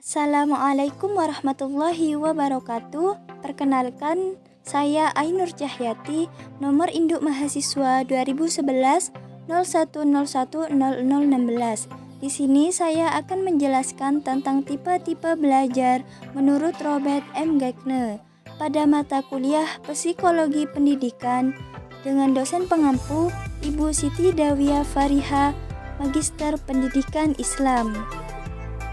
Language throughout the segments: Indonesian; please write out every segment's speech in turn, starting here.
Assalamualaikum warahmatullahi wabarakatuh. Perkenalkan, saya Ainur Cahyati, nomor induk mahasiswa 2011 01010016. Di sini saya akan menjelaskan tentang tipe-tipe belajar menurut Robert M. Gagne pada mata kuliah Psikologi Pendidikan dengan dosen pengampu Ibu Siti Dawiyah Fariha, Magister Pendidikan Islam.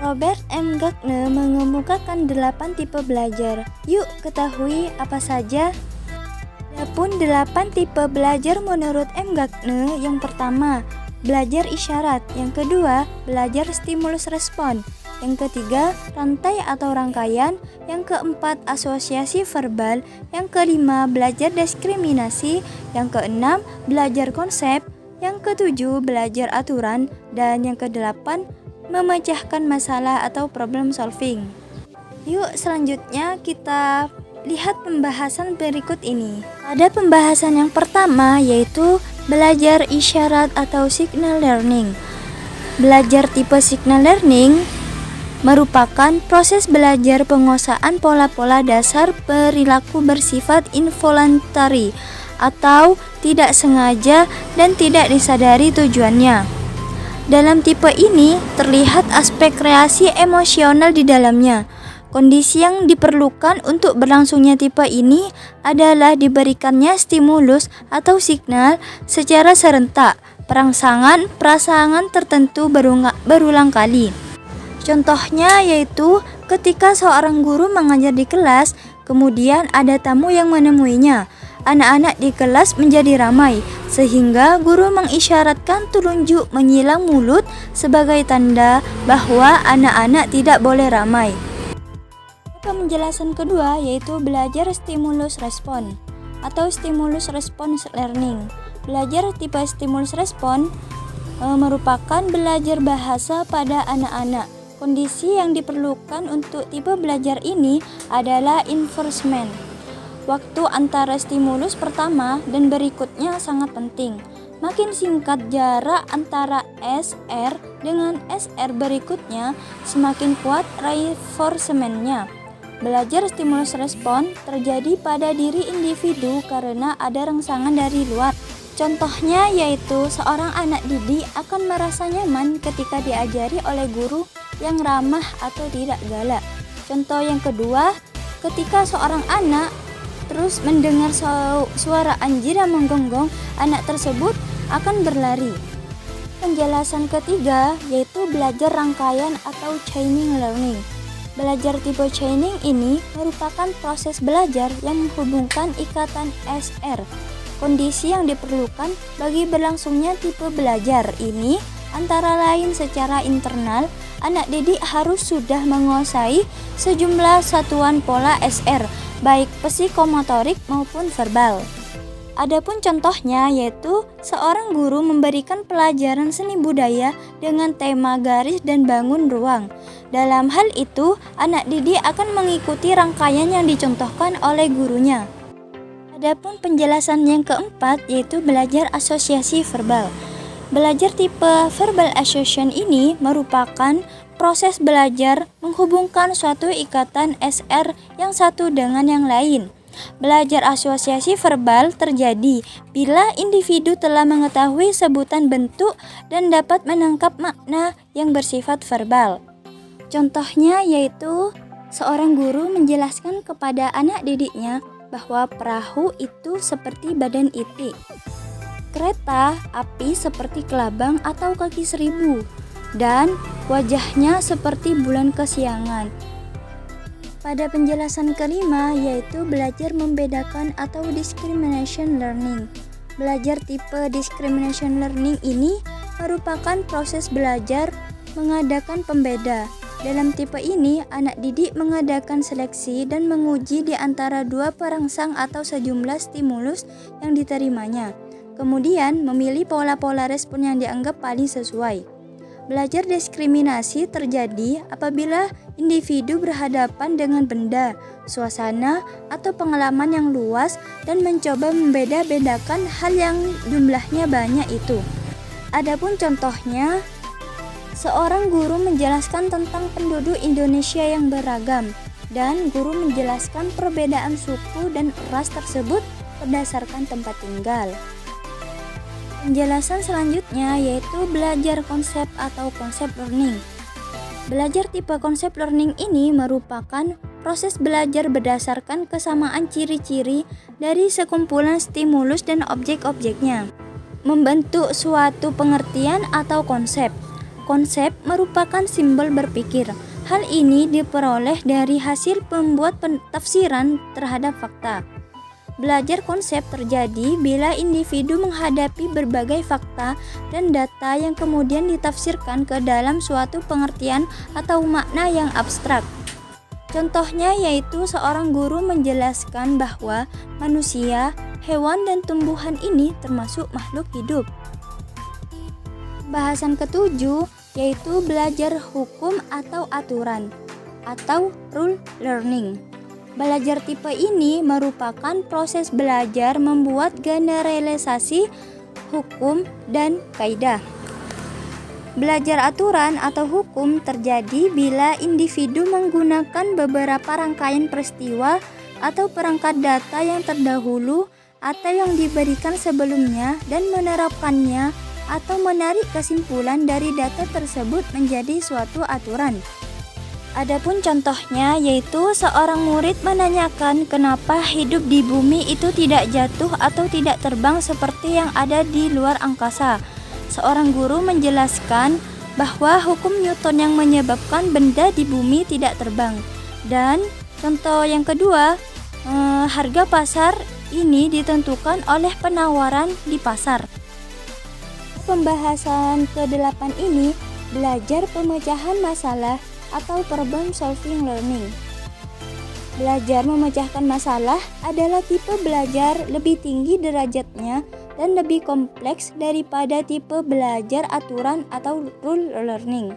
Robert M. Gagne mengemukakan 8 tipe belajar. Yuk ketahui apa saja. Adapun 8 tipe belajar menurut M. Gagne, yang pertama, belajar isyarat. Yang kedua, belajar stimulus respon. Yang ketiga, rantai atau rangkaian. Yang keempat, asosiasi verbal. Yang kelima, belajar diskriminasi. Yang keenam, belajar konsep. Yang ketujuh, belajar aturan. Dan yang kedelapan, memecahkan masalah atau problem solving. Yuk selanjutnya kita lihat pembahasan berikut ini. Pada pembahasan yang pertama yaitu belajar isyarat atau signal learning. Belajar tipe signal learning merupakan proses belajar penguasaan pola-pola dasar perilaku bersifat involuntary atau tidak sengaja dan tidak disadari tujuannya. Dalam tipe ini terlihat aspek reaksi emosional di dalamnya. Kondisi yang diperlukan untuk berlangsungnya tipe ini adalah diberikannya stimulus atau signal secara serentak, perangsangan tertentu berulang kali. Contohnya yaitu ketika seorang guru mengajar di kelas, kemudian ada tamu yang menemuinya. Anak-anak di kelas menjadi ramai, sehingga guru mengisyaratkan telunjuk menyilang mulut sebagai tanda bahwa anak-anak tidak boleh ramai. Penjelasan kedua yaitu belajar stimulus respon atau stimulus response learning. Belajar tipe stimulus respon merupakan belajar bahasa pada anak-anak. Kondisi yang diperlukan untuk tipe belajar ini adalah enforcement. Waktu antara stimulus pertama dan berikutnya sangat penting. Makin singkat jarak antara SR dengan SR berikutnya, semakin kuat reinforcementnya. Belajar stimulus respon terjadi pada diri individu karena ada rangsangan dari luar. Contohnya yaitu seorang anak didik akan merasa nyaman ketika diajari oleh guru yang ramah atau tidak galak. Contoh yang kedua, ketika seorang anak terus mendengar suara anjing yang menggonggong, anak tersebut akan berlari. Penjelasan ketiga yaitu belajar rangkaian atau chaining learning. Belajar tipe chaining ini merupakan proses belajar yang menghubungkan ikatan SR. Kondisi yang diperlukan bagi berlangsungnya tipe belajar ini antara lain secara internal, anak didik harus sudah menguasai sejumlah satuan pola SR, baik psikomotorik maupun verbal. Adapun contohnya yaitu seorang guru memberikan pelajaran seni budaya dengan tema garis dan bangun ruang. Dalam hal itu, anak didik akan mengikuti rangkaian yang dicontohkan oleh gurunya. Adapun penjelasan yang keempat yaitu belajar asosiasi verbal. Belajar tipe verbal association ini merupakan proses belajar menghubungkan suatu ikatan SR yang satu dengan yang lain. Belajar asosiasi verbal terjadi bila individu telah mengetahui sebutan bentuk dan dapat menangkap makna yang bersifat verbal. Contohnya yaitu seorang guru menjelaskan kepada anak didiknya bahwa perahu itu seperti badan itik, kereta api seperti kelabang atau kaki seribu, dan wajahnya seperti bulan kesiangan. Pada penjelasan kelima yaitu belajar membedakan atau discrimination learning. Belajar tipe discrimination learning ini merupakan proses belajar mengadakan pembeda. Dalam tipe ini, anak didik mengadakan seleksi dan menguji di antara dua perangsang atau sejumlah stimulus yang diterimanya. Kemudian memilih pola-pola respon yang dianggap paling sesuai. Belajar diskriminasi terjadi apabila individu berhadapan dengan benda, suasana, atau pengalaman yang luas dan mencoba membeda-bedakan hal yang jumlahnya banyak itu. Adapun contohnya Seorang guru menjelaskan tentang penduduk Indonesia yang beragam, dan guru menjelaskan perbedaan suku dan ras tersebut berdasarkan tempat tinggal. Penjelasan selanjutnya yaitu belajar konsep atau konsep learning. Belajar tipe konsep learning ini merupakan proses belajar berdasarkan kesamaan ciri-ciri dari sekumpulan stimulus dan objek-objeknya, membentuk suatu pengertian atau konsep. Konsep merupakan simbol berpikir. Hal ini diperoleh dari hasil pembuat tafsiran terhadap fakta. Belajar konsep terjadi bila individu menghadapi berbagai fakta dan data yang kemudian ditafsirkan ke dalam suatu pengertian atau makna yang abstrak. Contohnya yaitu seorang guru menjelaskan bahwa manusia, hewan, dan tumbuhan ini termasuk makhluk hidup. Bahasan ketujuh yaitu belajar hukum atau aturan atau rule learning. Belajar tipe ini merupakan proses belajar membuat generalisasi hukum dan kaidah. Belajar aturan atau hukum terjadi bila individu menggunakan beberapa rangkaian peristiwa atau perangkat data yang terdahulu atau yang diberikan sebelumnya dan menerapkannya atau menarik kesimpulan dari data tersebut menjadi suatu aturan. Adapun contohnya yaitu seorang murid menanyakan kenapa hidup di bumi itu tidak jatuh atau tidak terbang seperti yang ada di luar angkasa. Seorang guru menjelaskan bahwa hukum Newton yang menyebabkan benda di bumi tidak terbang. Dan contoh yang kedua, harga pasar ini ditentukan oleh penawaran di pasar. Pembahasan ke-8 ini belajar pemecahan masalah atau problem solving learning. Belajar memecahkan masalah adalah tipe belajar lebih tinggi derajatnya dan lebih kompleks daripada tipe belajar aturan atau rule learning.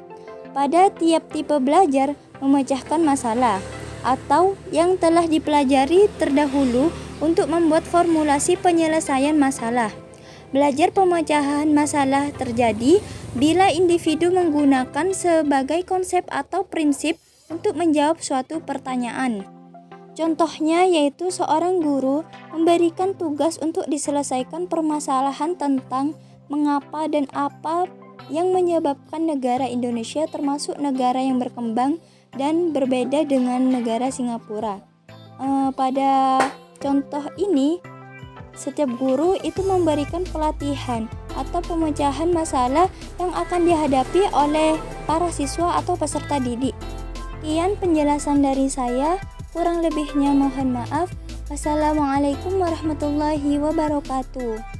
Pada tiap tipe belajar memecahkan masalah atau yang telah dipelajari terdahulu untuk membuat formulasi penyelesaian masalah. Belajar pemecahan masalah terjadi bila individu menggunakan sebagai konsep atau prinsip untuk menjawab suatu pertanyaan. Contohnya yaitu seorang guru memberikan tugas untuk diselesaikan permasalahan tentang mengapa dan apa yang menyebabkan negara Indonesia termasuk negara yang berkembang dan berbeda dengan negara Singapura. Pada contoh ini, setiap guru itu memberikan pelatihan atau pemecahan masalah yang akan dihadapi oleh para siswa atau peserta didik. Sekian penjelasan dari saya, kurang lebihnya mohon maaf. Wassalamualaikum warahmatullahi wabarakatuh.